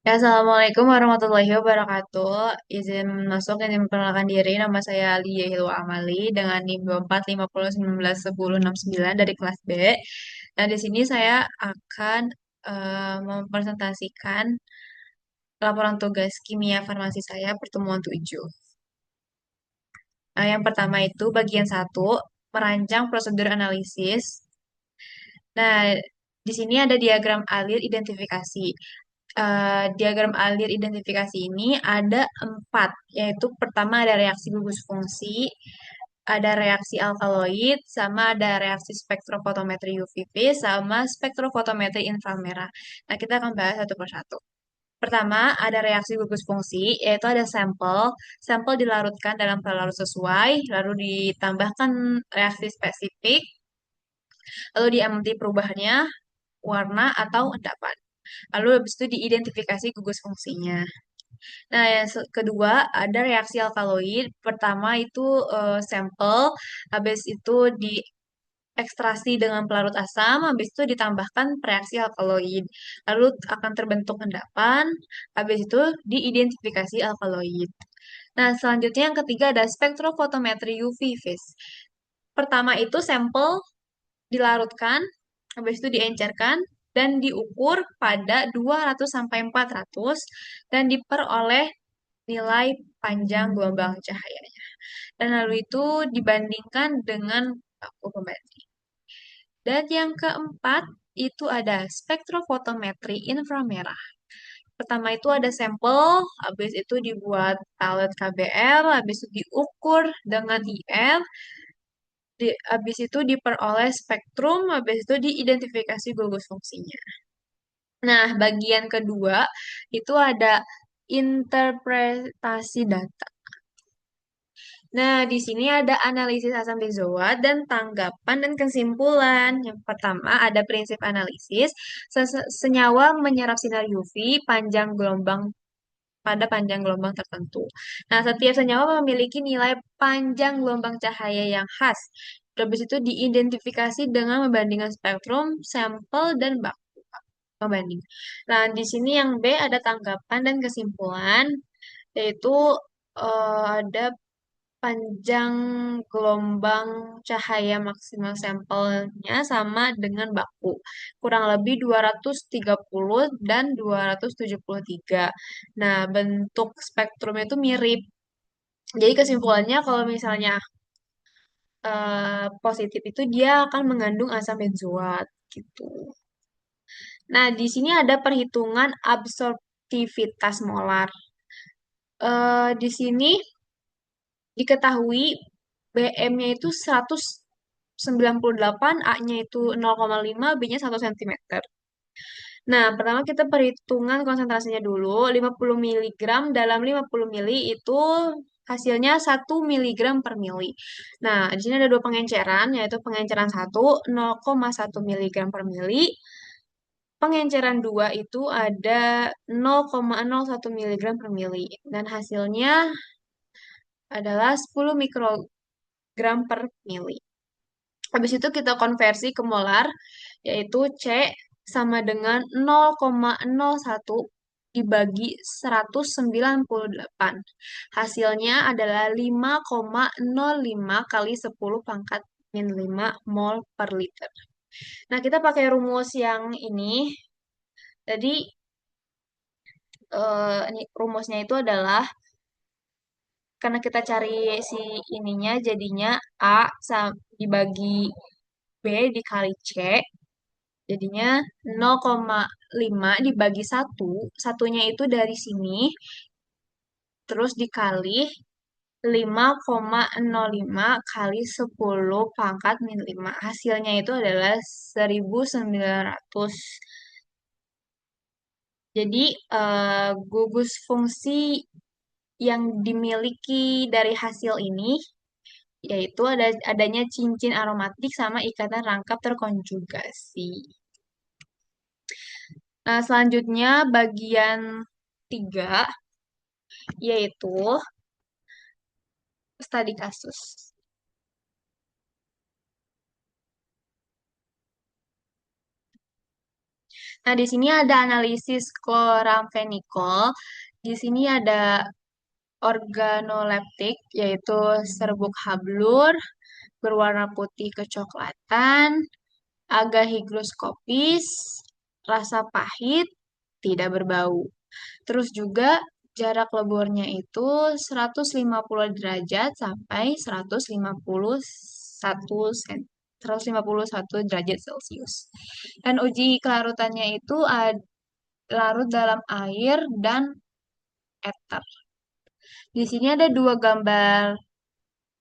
Ya, Assalamualaikum warahmatullahi wabarakatuh. Izin masuk, izin memperkenalkan diri. Nama saya Lia Hilwa Amali dengan NIM 2450191069 dari kelas B. Nah, di sini saya akan mempresentasikan laporan tugas kimia farmasi saya pertemuan 7. Nah, yang pertama itu bagian satu, merancang prosedur analisis. Nah, di sini ada diagram alir identifikasi. Diagram alir identifikasi ini ada 4, yaitu pertama ada reaksi gugus fungsi, ada reaksi alkaloid, sama ada reaksi spektrofotometri UVB, sama spektrofotometri inframerah. Nah, kita akan bahas satu persatu. Pertama, ada reaksi gugus fungsi, yaitu ada sampel. Sampel dilarutkan dalam pelarut sesuai, lalu ditambahkan reaksi spesifik, lalu diamati perubahannya, warna atau endapan. Lalu habis itu diidentifikasi gugus fungsinya. Nah, yang kedua ada reaksi alkaloid. Pertama itu sampel, habis itu diekstrasi dengan pelarut asam, habis itu ditambahkan reaksi alkaloid. Lalu akan terbentuk endapan, habis itu diidentifikasi alkaloid. Nah, selanjutnya yang ketiga ada spektrofotometri UV phase. Pertama itu sampel dilarutkan, habis itu diencerkan, dan diukur pada 200 sampai 400 dan diperoleh nilai panjang gelombang cahayanya. Dan lalu itu dibandingkan dengan baku pembanding. Dan yang keempat itu ada spektrofotometri inframerah. Pertama itu ada sampel, habis itu dibuat alat KBR, habis itu diukur dengan IR, habis itu diperoleh spektrum, habis itu diidentifikasi gugus fungsinya. Nah, bagian kedua itu ada interpretasi data. Nah, di sini ada analisis asam benzoat dan tanggapan dan kesimpulan. Yang pertama ada prinsip analisis. Senyawa menyerap sinar UV panjang gelombang pada panjang gelombang tertentu. Nah, setiap senyawa memiliki nilai panjang gelombang cahaya yang khas. Habis itu diidentifikasi dengan membandingkan spektrum, sampel, dan baku pembanding. Nah, di sini yang B ada tanggapan dan kesimpulan, yaitu ada panjang gelombang cahaya maksimal sampelnya sama dengan baku. Kurang lebih 230 dan 273. Nah, bentuk spektrumnya itu mirip. Jadi kesimpulannya kalau misalnya positif itu dia akan mengandung asam benzoat gitu. Nah, di sini ada perhitungan absorptivitas molar. Di sini diketahui BM-nya itu 198, A-nya itu 0,5, B-nya 1 cm. Nah, pertama kita perhitungan konsentrasinya dulu. 50 miligram dalam 50 mili itu hasilnya 1 miligram per mili. Nah, di sini ada dua pengenceran, yaitu pengenceran 1, 0,1 miligram per mili. Pengenceran 2 itu ada 0,01 miligram per mili. Dan hasilnya adalah 10 mikrogram per mili. Habis itu kita konversi ke molar, yaitu C sama dengan 0,01 dibagi 198. Hasilnya adalah 5,05 kali 10 pangkat min 5 mol per liter. Nah, kita pakai rumus yang ini. Jadi, ini rumusnya itu adalah karena kita cari si ininya jadinya dibagi B dikali C. Jadinya 0,5 dibagi 1, satunya itu dari sini, terus dikali 5,05 kali 10 pangkat min 5. Hasilnya itu adalah 1900. Jadi, gugus fungsi yang dimiliki dari hasil ini yaitu adanya cincin aromatik sama ikatan rangkap terkonjugasi. Nah, selanjutnya bagian 3 yaitu studi kasus. Nah, di sini ada analisis chloramphenicol. Di sini ada organoleptik, yaitu serbuk hablur, berwarna putih kecoklatan, agak higroskopis, rasa pahit, tidak berbau. Terus juga jarak leburnya itu 150 derajat sampai 151 derajat Celcius. Dan uji kelarutannya itu larut dalam air dan ether. Di sini ada dua gambar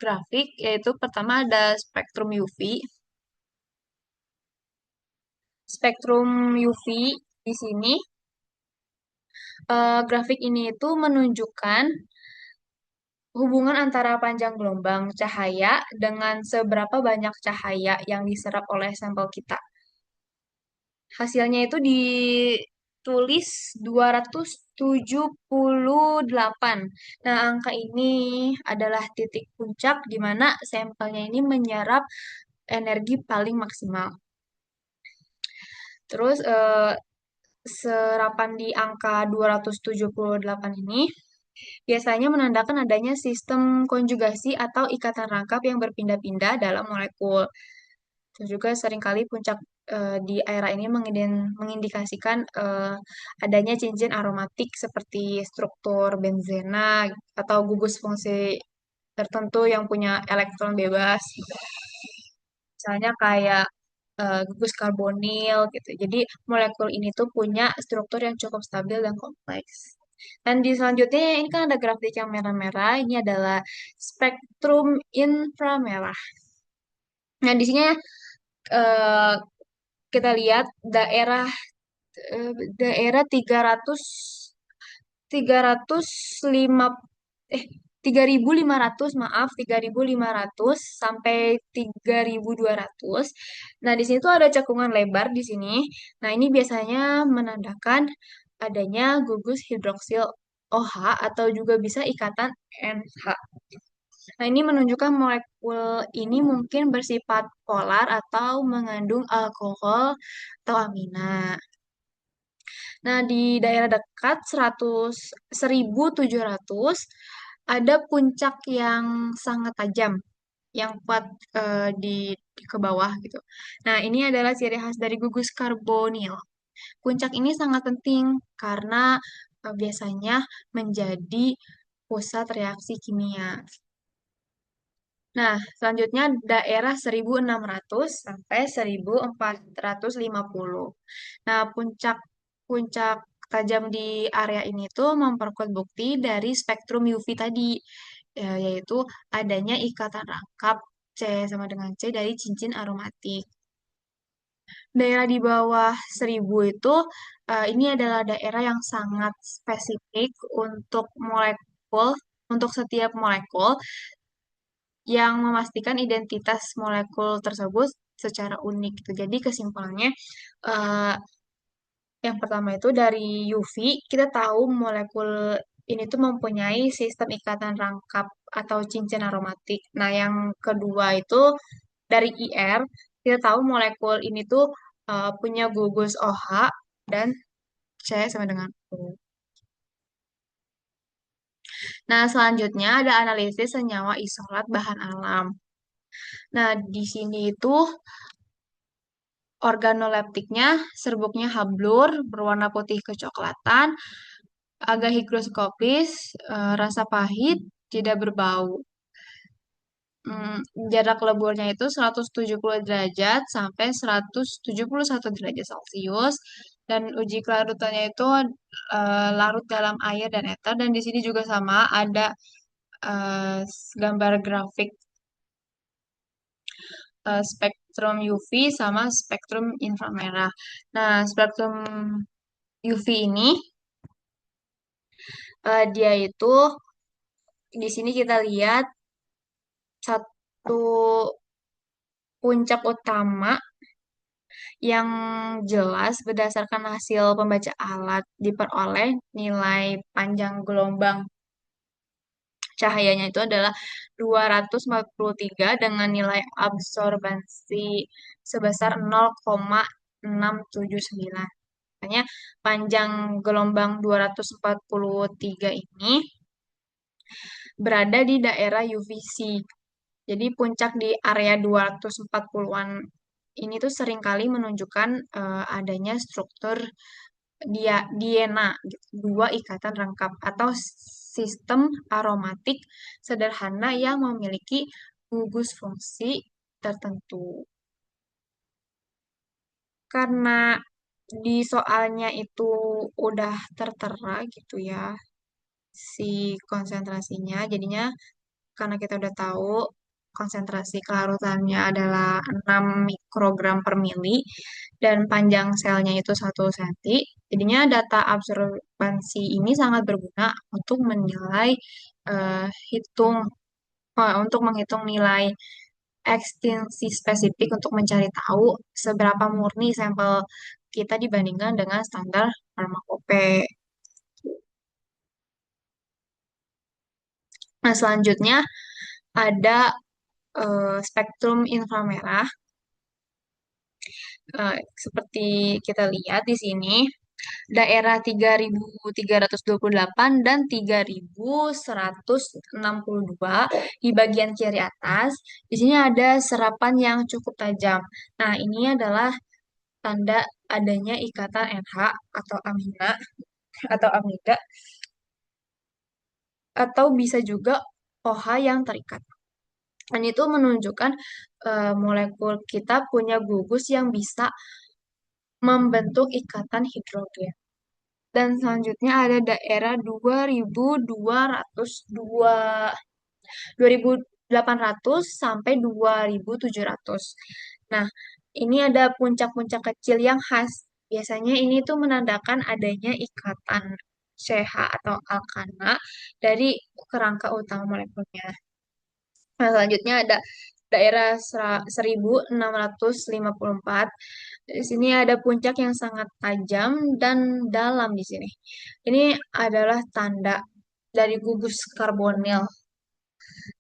grafik, yaitu pertama ada spektrum UV. Spektrum UV di sini, grafik ini itu menunjukkan hubungan antara panjang gelombang cahaya dengan seberapa banyak cahaya yang diserap oleh sampel kita. Hasilnya itu ditulis 278. Nah, angka ini adalah titik puncak di mana sampelnya ini menyerap energi paling maksimal. Terus serapan di angka 278 ini biasanya menandakan adanya sistem konjugasi atau ikatan rangkap yang berpindah-pindah dalam molekul. Terus juga seringkali puncak di area ini mengindikasikan adanya cincin aromatik seperti struktur benzena atau gugus fungsi tertentu yang punya elektron bebas. Misalnya kayak gugus karbonil gitu. Jadi molekul ini tuh punya struktur yang cukup stabil dan kompleks. Dan di selanjutnya ini kan ada grafik yang merah-merah. Ini adalah spektrum inframerah. Nah, di sini eh, kita lihat eh, daerah 300 eh 3.500 maaf 3.500 sampai 3.200. Nah, di sini tuh ada cekungan lebar di sini. Nah, ini biasanya menandakan adanya gugus hidroksil OH atau juga bisa ikatan NH. Nah, ini menunjukkan molekul ini mungkin bersifat polar atau mengandung alkohol atau amina. Nah, di daerah dekat 1.700 ada puncak yang sangat tajam yang kuat ke bawah gitu. Nah, ini adalah ciri khas dari gugus karbonil. Puncak ini sangat penting karena biasanya menjadi pusat reaksi kimia. Nah, selanjutnya daerah 1.600 sampai 1.450. Nah, puncak tajam di area ini tuh memperkuat bukti dari spektrum UV tadi, yaitu adanya ikatan rangkap C sama dengan C dari cincin aromatik. Daerah di bawah 1.000 itu, ini adalah daerah yang sangat spesifik untuk molekul, untuk setiap molekul yang memastikan identitas molekul tersebut secara unik gitu. Jadi kesimpulannya, eh, yang pertama itu dari UV kita tahu molekul ini tuh mempunyai sistem ikatan rangkap atau cincin aromatik. Nah, yang kedua itu dari IR kita tahu molekul ini tuh punya gugus OH dan C sama dengan U. Nah, selanjutnya ada analisis senyawa isolat bahan alam. Nah, di sini itu organoleptiknya, serbuknya hablur, berwarna putih kecoklatan, agak higroskopis, rasa pahit, tidak berbau. Hmm, jarak leburnya itu 170 derajat sampai 171 derajat Celcius. Dan uji kelarutannya itu larut dalam air dan ether. Dan di sini juga sama, ada eh, gambar grafik spektrum UV sama spektrum inframerah. Nah, spektrum UV ini dia itu di sini kita lihat satu puncak utama yang jelas berdasarkan hasil pembaca alat diperoleh nilai panjang gelombang cahayanya itu adalah 243 dengan nilai absorbansi sebesar 0,679. Makanya panjang gelombang 243 ini berada di daerah UVC. Jadi puncak di area 240-an ini tuh seringkali menunjukkan adanya struktur DNA, gitu, dua ikatan rangkap atau sistem aromatik sederhana yang memiliki gugus fungsi tertentu. Karena di soalnya itu udah tertera gitu ya si konsentrasinya, jadinya karena kita udah tahu konsentrasi kelarutannya adalah 6 mikrogram per mili dan panjang selnya itu 1 cm. Jadinya data absorbansi ini sangat berguna untuk menilai eh, hitung untuk menghitung nilai ekstensi spesifik untuk mencari tahu seberapa murni sampel kita dibandingkan dengan standar farmakope. Nah, selanjutnya ada spektrum inframerah. Seperti kita lihat di sini, daerah 3.328 dan 3.162 di bagian kiri atas. Di sini ada serapan yang cukup tajam. Nah, ini adalah tanda adanya ikatan NH atau amina atau amida atau bisa juga OH yang terikat. Dan itu menunjukkan molekul kita punya gugus yang bisa membentuk ikatan hidrogen. Dan selanjutnya ada daerah 2.800 sampai 2.700. Nah, ini ada puncak-puncak kecil yang khas. Biasanya ini tuh menandakan adanya ikatan CH atau alkana dari kerangka utama molekulnya. Nah, selanjutnya ada daerah 1654. Di sini ada puncak yang sangat tajam dan dalam di sini. Ini adalah tanda dari gugus karbonil.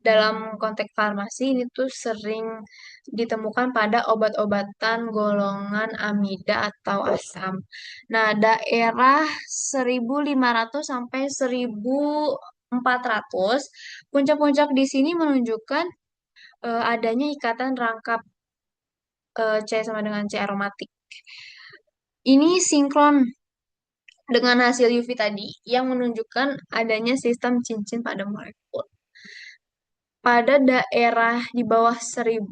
Dalam konteks farmasi ini tuh sering ditemukan pada obat-obatan golongan amida atau asam. Nah, daerah 1.500 sampai 1.400, puncak-puncak di sini menunjukkan adanya ikatan rangkap C sama dengan C aromatik. Ini sinkron dengan hasil UV tadi yang menunjukkan adanya sistem cincin pada molekul. Pada daerah di bawah 1.000,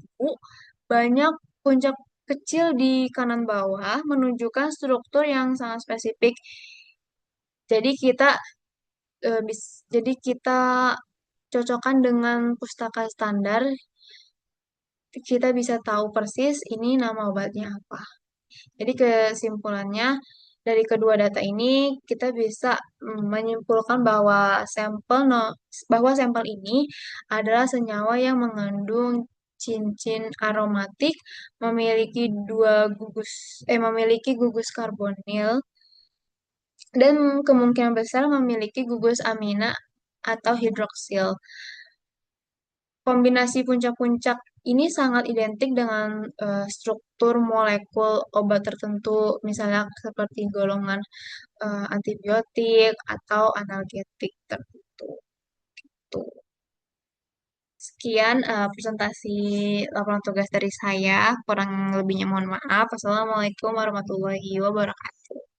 banyak puncak kecil di kanan bawah menunjukkan struktur yang sangat spesifik. Jadi kita jadi kita cocokkan dengan pustaka standar, kita bisa tahu persis ini nama obatnya apa. Jadi kesimpulannya dari kedua data ini kita bisa menyimpulkan bahwa bahwa sampel ini adalah senyawa yang mengandung cincin aromatik, memiliki gugus karbonil dan kemungkinan besar memiliki gugus amina atau hidroksil. Kombinasi puncak-puncak ini sangat identik dengan struktur molekul obat tertentu, misalnya seperti golongan antibiotik atau analgetik tertentu. Tuh. Sekian presentasi laporan tugas dari saya. Kurang lebihnya mohon maaf. Wassalamualaikum warahmatullahi wabarakatuh.